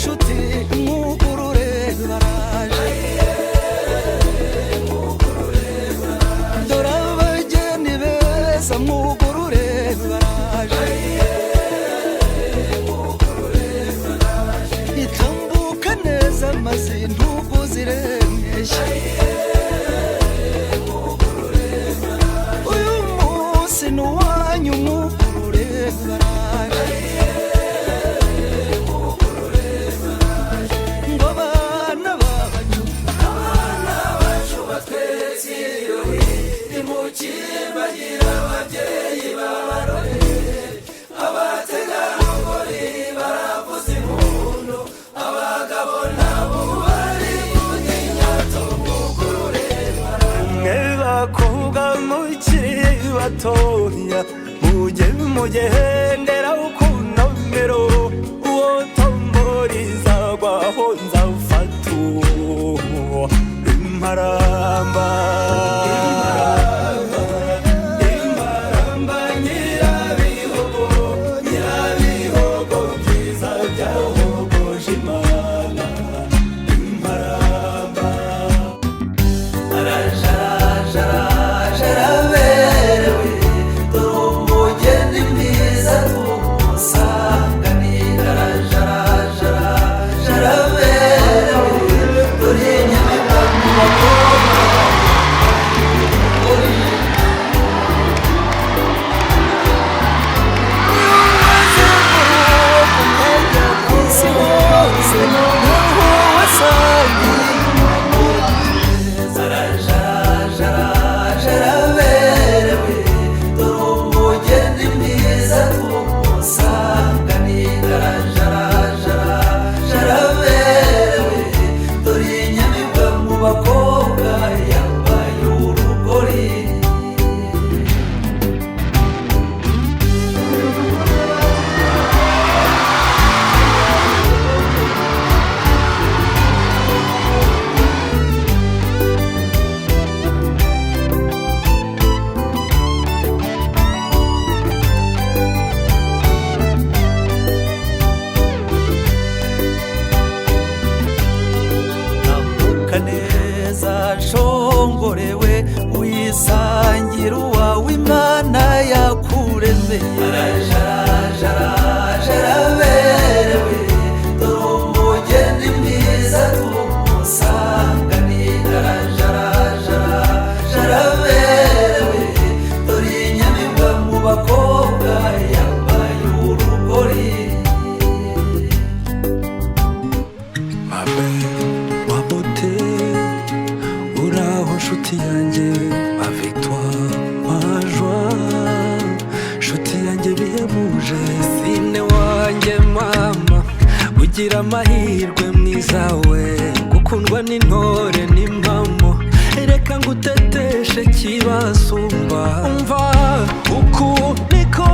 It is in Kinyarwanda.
inshuti mugurure baraje dore abageni beza mugurure baraje itambuka neza maze intugu ziremeshe uyu munsi n'uwanyu mugurure baraje ngo abana bacu batwetse ibirori nimukibagira ababyeyi babarore abategarugori baravuza impundu abagabo nabo bari kunyato mugurure mwe bakobwa mukiri batoya mugendera ukunomero uwo tomboriza gwaho nzafatu imparamba nyirabihogo byiza byahogoje imana imparamba araberewe dore umugeni mwiza tumusanganira araberewe dore inyamibwa mu bakobwa yubatse ku mwanya ku isi hose niho wasangiye araberewe dore umugeni mwiza tumusanganira araberewe dore inyamibwa mu bakobwa yambaye urugori tambuka neza shongorewe wisangira uwawe imana yakuremeye araberewe dore umugeni mwiza tumusanganira araberewe dore inyamibwa mu bakobwa yambaye urugori mabe wa beauté uraho nshuti yanjye avec toi ma joie nshuti yanjye bihebuje sine wanjye mama ugira amahirwe mwiza we gukundwa n'intore n'impamo reka nguteteshe kibasumba umva uku niko